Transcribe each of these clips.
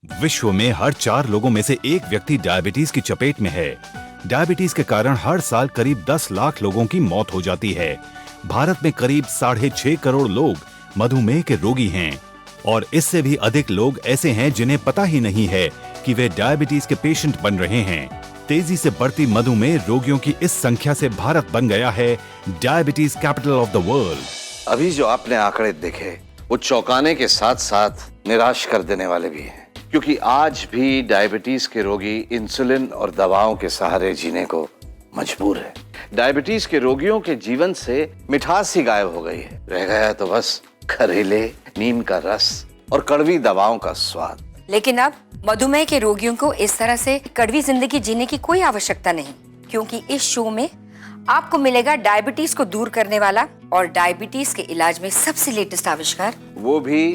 विश्व में हर 4 लोगों में से एक व्यक्ति डायबिटीज की चपेट में है। डायबिटीज के कारण हर साल करीब 10 लाख लोगों की मौत हो जाती है। भारत में करीब 6.5 करोड़ लोग मधुमेह के रोगी हैं और इससे भी अधिक लोग ऐसे हैं जिन्हें पता ही नहीं है कि वे डायबिटीज के पेशेंट बन रहे हैं। तेजी से बढ़ती मधुमेह रोगियों की इस संख्या से भारत बन गया है diabetes capital of the world. अभी जो आपने आंकड़े देखे वो चौंकाने के साथ साथ निराश कर देने वाले भी हैं, क्योंकि आज भी डायबिटीज के रोगी इंसुलिन और दवाओं के सहारे जीने को मजबूर है। डायबिटीज के रोगियों के जीवन से मिठास ही गायब हो गई है। रह गया तो बस खरीले नीम का रस और कड़वी दवाओं का स्वाद। लेकिन अब मधुमेह के रोगियों को इस तरह से कड़वी जिंदगी जीने की कोई आवश्यकता नहीं, क्योंकि इस शो में आपको मिलेगा डायबिटीज को दूर करने वाला और डायबिटीज के इलाज में सबसे लेटेस्ट आविष्कार, वो भी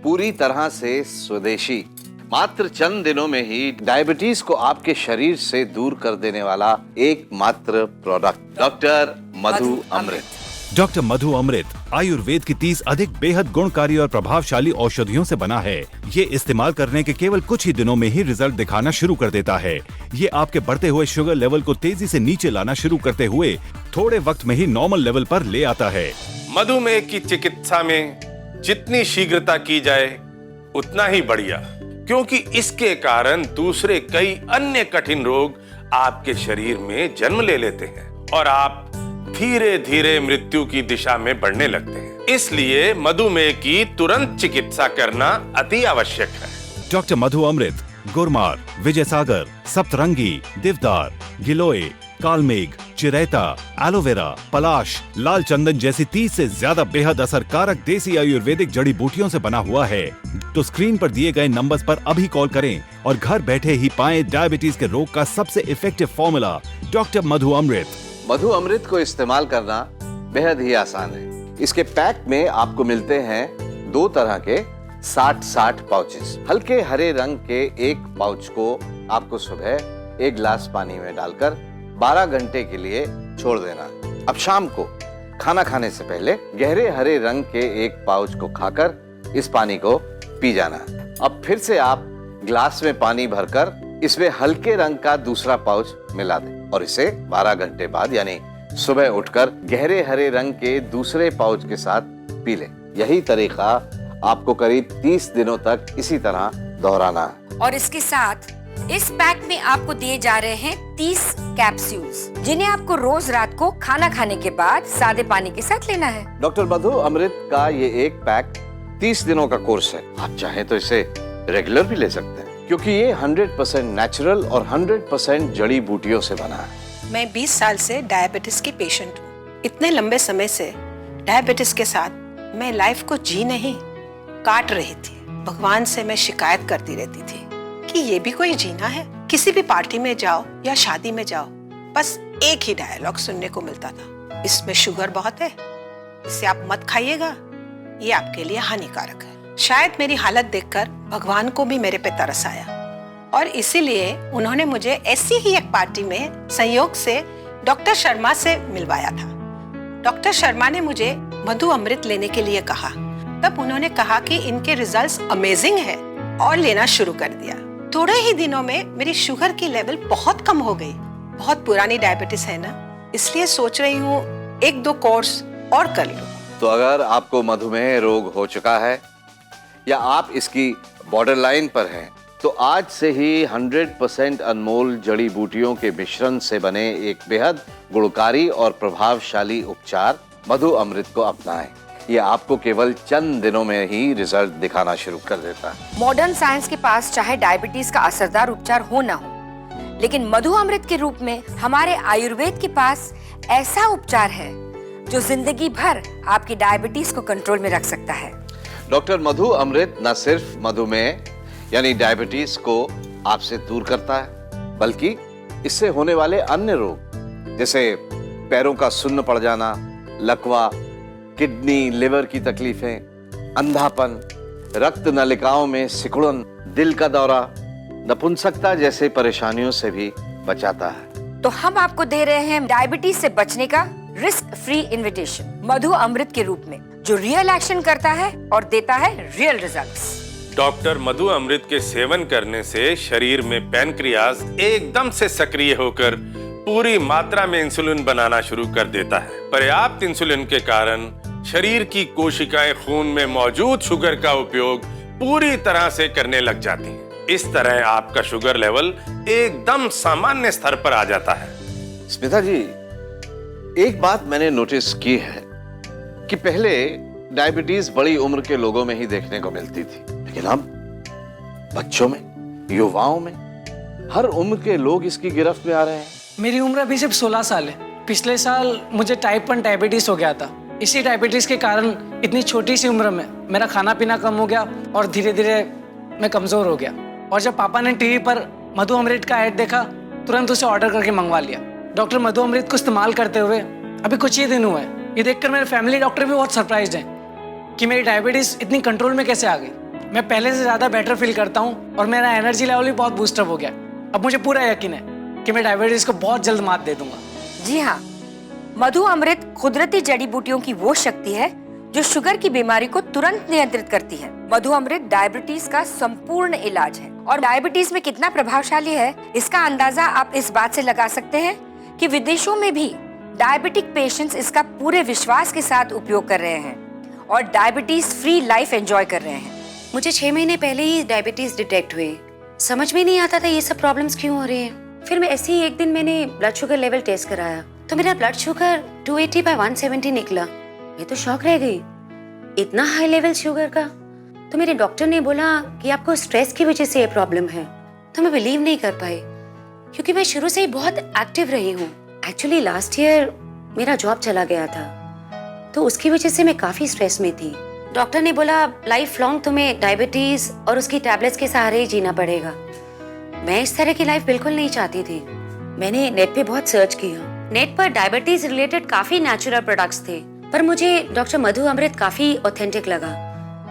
पूरी तरह से स्वदेशी। मात्र चंद दिनों में ही डायबिटीज को आपके शरीर से दूर कर देने वाला एकमात्र प्रोडक्ट डॉक्टर मधु अमृत। डॉक्टर मधु अमृत आयुर्वेद की 30 अधिक बेहद गुणकारी और प्रभावशाली औषधियों से बना है। ये इस्तेमाल करने के केवल कुछ ही दिनों में ही रिजल्ट दिखाना शुरू कर देता है। ये आपके बढ़ते हुए शुगर लेवल को तेजी से नीचे लाना शुरू करते हुए थोड़े वक्त में ही नॉर्मल लेवल पर ले आता है। मधुमेह की चिकित्सा में जितनी शीघ्रता की जाए उतना ही बढ़िया, क्योंकि इसके कारण दूसरे कई अन्य कठिन रोग आपके शरीर में जन्म ले लेते हैं और आप धीरे धीरे मृत्यु की दिशा में बढ़ने लगते हैं। इसलिए मधुमेह की तुरंत चिकित्सा करना अति आवश्यक है। डॉक्टर मधु अमृत गुरमार, विजय सागर, सप्तरंगी, देवदार, गिलोय, कालमेघ, चिरैता, एलोवेरा, पलाश, लाल चंदन जैसी 30 से ज्यादा बेहद असरकारक देसी आयुर्वेदिक जड़ी बूटियों से बना हुआ है। तो स्क्रीन पर दिए गए नंबर्स पर अभी कॉल करें और घर बैठे ही पाएं डायबिटीज के रोग का सबसे इफेक्टिव फॉर्मूला डॉक्टर मधु अमृत। मधु अमृत को इस्तेमाल करना बेहद ही आसान है। इसके पैक में आपको मिलते हैं 2 तरह के 60-60 पाउचेस। हल्के हरे रंग के एक पाउच को आपको सुबह 1 गिलास पानी में डालकर 12 घंटे के लिए छोड़ देना। अब शाम को खाना खाने से पहले गहरे हरे रंग के एक पाउच को खाकर इस पानी को पी जाना। अब फिर से आप गिलास में पानी भरकर इसमें हल्के रंग का दूसरा पाउच मिला दें और इसे 12 घंटे बाद यानी सुबह उठकर गहरे हरे रंग के दूसरे पाउच के साथ पी लें। यही तरीका आपको करीब 30 दिनों तक इसी तरह दोहराना है। और इसके साथ इस पैक में आपको दिए जा रहे हैं 30 कैप्सूल्स, जिन्हें आपको रोज रात को खाना खाने के बाद सादे पानी के साथ लेना है। डॉक्टर मधु अमृत का ये एक पैक 30 दिनों का कोर्स है। आप चाहें तो इसे रेगुलर भी ले सकते हैं, क्योंकि ये 100% नेचुरल और 100% जड़ी बूटियों से बना है। मैं 20 साल से डायबिटीज की पेशेंट हूँ। इतने लंबे समय से डायबिटीज के साथ मैं लाइफ को जी नहीं काट रही थी। भगवान से मैं शिकायत करती रहती थी कि ये भी कोई जीना है। किसी भी पार्टी में जाओ या शादी में जाओ, बस एक ही डायलॉग सुनने को मिलता था, इसमें शुगर बहुत है, इसे आप मत खाइएगा, ये आपके लिए हानिकारक है। शायद मेरी हालत देखकर भगवान को भी मेरे पे तरस आया और इसीलिए उन्होंने मुझे ऐसी ही एक पार्टी में संयोग से डॉक्टर शर्मा से मिलवाया था। डॉक्टर शर्मा ने मुझे मधु अमृत लेने के लिए कहा। तब उन्होंने कहा कि इनके रिजल्ट्स अमेजिंग है और लेना शुरू कर दिया। थोड़े ही दिनों में मेरी शुगर की लेवल बहुत कम हो गई। बहुत पुरानी डायबिटीज है ना, इसलिए सोच रही हूँ 1-2 कोर्स और कर लूं। तो अगर आपको मधुमेह रोग हो चुका है या आप इसकी बॉर्डर लाइन पर हैं, तो आज से ही 100% अनमोल जड़ी बूटियों के मिश्रण से बने एक बेहद गुणकारी और प्रभावशाली उपचार मधु अमृत को अपनाएं। ये आपको केवल चंद दिनों में ही रिजल्ट दिखाना शुरू कर देता है। मॉडर्न साइंस के पास चाहे डायबिटीज का असरदार उपचार हो ना हो, लेकिन मधु अमृत के रूप में हमारे आयुर्वेद के पास ऐसा उपचार है जो जिंदगी भर आपकी डायबिटीज को कंट्रोल में रख सकता है। डॉक्टर मधु अमृत न सिर्फ मधुमेह यानी डायबिटीज को आपसे दूर करता है, बल्कि इससे होने वाले अन्य रोग जैसे पैरों का सुन्न पड़ जाना, लकवा, किडनी लिवर की तकलीफें, अंधापन, रक्त नलिकाओं में सिकुड़न, दिल का दौरा, नपुंसकता जैसे परेशानियों से भी बचाता है। तो हम आपको दे रहे हैं डायबिटीज से बचने का रिस्क फ्री इन्विटेशन मधु अमृत के रूप में, जो रियल एक्शन करता है और देता है रियल रिजल्ट्स। डॉक्टर मधु अमृत के सेवन करने से शरीर में पैनक्रियाज एकदम से सक्रिय होकर पूरी मात्रा में इंसुलिन बनाना शुरू कर देता है। पर्याप्त इंसुलिन के कारण शरीर की कोशिकाएं खून में मौजूद शुगर का उपयोग पूरी तरह से करने लग जाती हैं। इस तरह आपका शुगर लेवल एकदम सामान्य स्तर पर आ जाता है। स्मिता जी, एक बात मैंने नोटिस की है कि पहले डायबिटीज बड़ी उम्र के लोगों में ही देखने को मिलती थी, लेकिन अब बच्चों में, युवाओं में, हर उम्र के लोग इसकी गिरफ्त में आ रहे हैं। मेरी उम्र अभी सिर्फ 16 साल है। पिछले साल मुझे टाइप 1 डायबिटीज हो गया था। इसी डायबिटीज के कारण इतनी छोटी सी उम्र में मेरा खाना पीना कम हो गया और धीरे धीरे मैं कमजोर हो गया। और जब पापा ने टीवी पर मधु अमृत का ऐड देखा, तुरंत उसे ऑर्डर करके मंगवा लिया। डॉक्टर मधु अमृत को इस्तेमाल करते हुए अभी कुछ ही दिन हुए। ये देखकर मेरे फैमिली डॉक्टर भी बहुत सरप्राइज्ड हैं कि मेरी डायबिटीज इतनी कंट्रोल में कैसे आ गई। मैं पहले से ज़्यादा बेटर फील करता हूँ और मेरा एनर्जी लेवल भी बहुत बूस्टअप हो गया। अब मुझे पूरा यकीन है कि मैं डायबिटीज को बहुत जल्द मात दे दूंगा। जी हाँ, मधु अमृत कुदरती जड़ी बूटियों की वो शक्ति है जो शुगर की बीमारी को तुरंत नियंत्रित करती है। मधु अमृत डायबिटीज का संपूर्ण इलाज है और डायबिटीज में कितना प्रभावशाली है इसका अंदाजा आप इस बात से लगा सकते हैं कि विदेशों में भी डायबिटिक पेशेंट्स इसका पूरे विश्वास के साथ उपयोग कर रहे हैं और डायबिटीज फ्री लाइफ एंजॉय कर रहे हैं। मुझे 6 महीने पहले ही डायबिटीज डिटेक्ट हुई। समझ में नहीं आता था ये सब प्रॉब्लम्स क्यों हो रही हैं। फिर मैं ऐसे ही एक दिन मैंने ब्लड शुगर लेवल टेस्ट कराया तो मेरा ब्लड शुगर 280/170 निकला। मैं तो शॉक रह गई, इतना हाई लेवल शुगर का। तो मेरे डॉक्टर ने बोला कि आपको स्ट्रेस की वजह से ये प्रॉब्लम है। तो मैं बिलीव नहीं कर पाई क्योंकि मैं शुरू से ही बहुत एक्टिव रही हूँ। एक्चुअली लास्ट ईयर मेरा जॉब चला गया था तो उसकी वजह से मैं काफी स्ट्रेस में थी। डॉक्टर ने बोला लाइफ लॉन्ग तुम्हें डायबिटीज और उसकी टैबलेट्स के सहारे ही जीना पड़ेगा। मैं इस तरह की लाइफ बिल्कुल नहीं चाहती थी। मैंने नेट पे बहुत सर्च किया। नेट पर डायबिटीज रिलेटेड काफी नेचुरल प्रोडक्ट्स थे पर मुझे डॉक्टर मधु अमृत काफी ऑथेंटिक लगा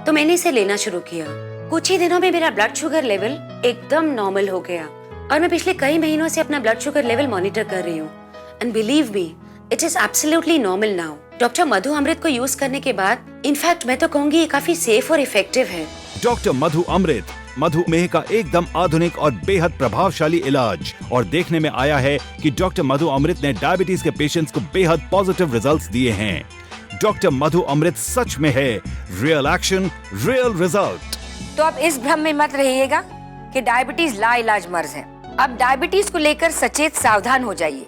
तो मैंने इसे लेना शुरू किया। कुछ ही दिनों में मेरा ब्लड शुगर लेवल एकदम नॉर्मल हो गया और मैं पिछले कई महीनों से अपना ब्लड शुगर लेवल मॉनिटर कर रही हूँ and believe me it is absolutely normal now. Doctor Madhu Amrit को यूज करने के बाद इनफैक्ट मैं तो कहूंगी ये काफी सेफ और इफेक्टिव है। डॉक्टर मधु अमृत मधुमेह का एकदम आधुनिक और बेहद प्रभावशाली इलाज। और देखने में आया है कि डॉक्टर मधु अमृत ने डायबिटीज के पेशेंट्स को बेहद पॉजिटिव रिजल्ट्स दिए हैं। डॉक्टर मधु अमृत सच में है रियल एक्शन रियल रिजल्ट। तो अब इस भ्रम में मत रहिएगा कि डायबिटीज लाइलाज मर्ज है। अब डायबिटीज को लेकर सचेत सावधान हो जाइए,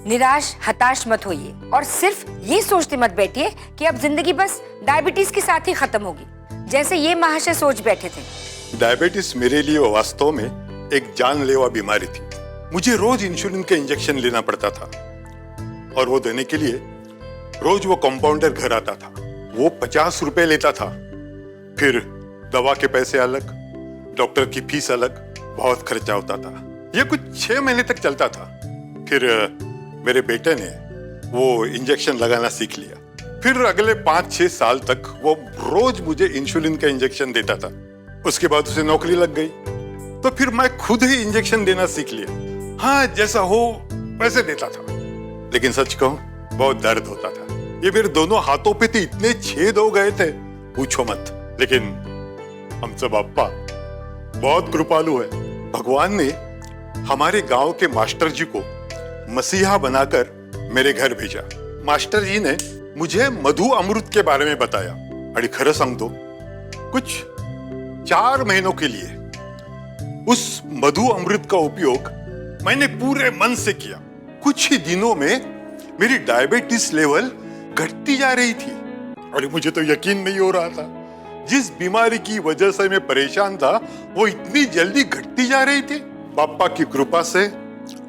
निराश हताश मत होइए और सिर्फ ये सोचते मत बैठिए कि अब जिंदगी बस डायबिटीज के साथ ही खत्म होगी, जैसे ये महाशय सोच बैठे थे। डायबिटीज मेरे लिए वास्तव में एक जानलेवा बीमारी थी। मुझे रोज इंसुलिन के इंजेक्शन लेना पड़ता था और वो देने के लिए रोज वो कंपाउंडर घर आता था। वो 50 रुपए लेता था। फिर दवा के पैसे अलग, डॉक्टर की फीस अलग, बहुत खर्चा होता था। ये कुछ 6 महीने तक चलता था। फिर मेरे बेटे ने वो इंजेक्शन लगाना सीख लिया। फिर अगले 5-6 साल तक वो रोज मुझे इंसुलिन का इंजेक्शन देता था। उसके बाद उसे नौकरी लग गई तो फिर मैं खुद ही इंजेक्शन देना सीख लिया। हाँ, जैसा हो वैसे देता था, लेकिन सच कहूं बहुत दर्द होता था। ये मेरे दोनों हाथों पे तो इतने छेद हो गए थे, पूछो मत। लेकिन हम सब अप्पा बहुत कृपालु है। भगवान ने हमारे गांव के मास्टर जी को मसीहा बनाकर मेरे घर भेजा। मास्टर जी ने मुझे मधु अमृत के बारे में बताया। अरे खरं सांगतो, कुछ 4 महीनों के लिए उस मधु अमृत का उपयोग मैंने पूरे मन से किया। कुछ ही दिनों में मेरी डायबिटीज लेवल घटती जा रही थी। और मुझे तो यकीन नहीं हो रहा था, जिस बीमारी की वजह से मैं परेशान था वो इतनी जल्दी घटती जा रही थी। बापा की कृपा से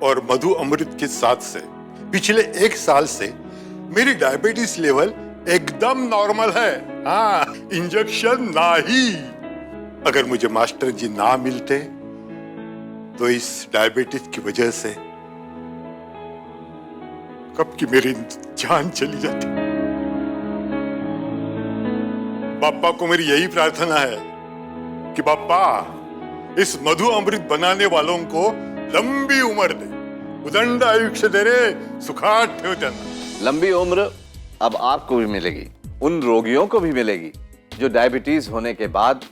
और मधु अमृत के साथ से पिछले 1 साल से मेरी डायबिटीज लेवल एकदम नॉर्मल है। हाँ, इंजेक्शन ना ही। अगर मुझे मास्टर जी ना मिलते तो इस डायबिटीज की वजह से कब की मेरी जान चली जाती। बापा को मेरी यही प्रार्थना है कि बापा इस मधु अमृत बनाने वालों को लंबी उम्र दे, उदंड आयुष्य दे रे, सुखाट ठेव त्यांना। लंबी उम्र अब आपको भी मिलेगी, उन रोगियों को भी मिलेगी जो डायबिटीज होने के बाद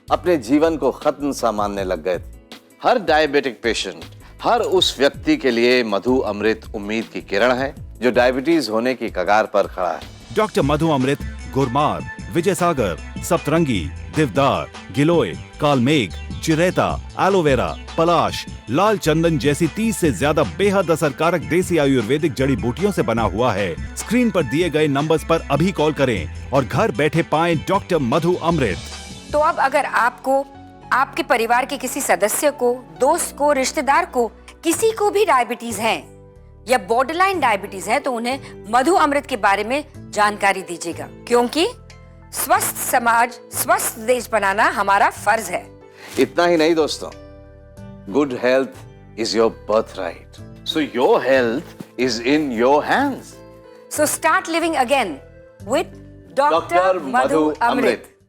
अपने जीवन को खत्म सा मानने लग गए थे। हर डायबिटिक पेशेंट, हर उस व्यक्ति के लिए मधु अमृत उम्मीद की किरण है जो डायबिटीज होने की कगार पर खड़ा है। डॉक्टर मधु अमृत गुरमार, विजय सागर, सप्तरंगी, देवदार, गिलोय, कालमेघ, चिरेता, एलोवेरा, पलाश, लाल चंदन जैसी 30 से ज्यादा बेहद असरकारक देसी आयुर्वेदिक जड़ी बूटियों से बना हुआ है। स्क्रीन पर दिए गए नंबर्स पर अभी कॉल करें और घर बैठे पाएं डॉक्टर मधु अमृत। तो अब अगर आपको, आपके परिवार के किसी सदस्य को, दोस्त को, रिश्तेदार को, किसी को भी डायबिटीज है या बॉर्डरलाइन डायबिटीज है तो उन्हें मधु अमृत के बारे में जानकारी दीजिएगा, क्योंकि स्वस्थ समाज, स्वस्थ देश बनाना हमारा फर्ज है। इतना ही नहीं दोस्तों, good health is your birth right, so your health is in your hands. So start living again with Dr. Madhu Amrit.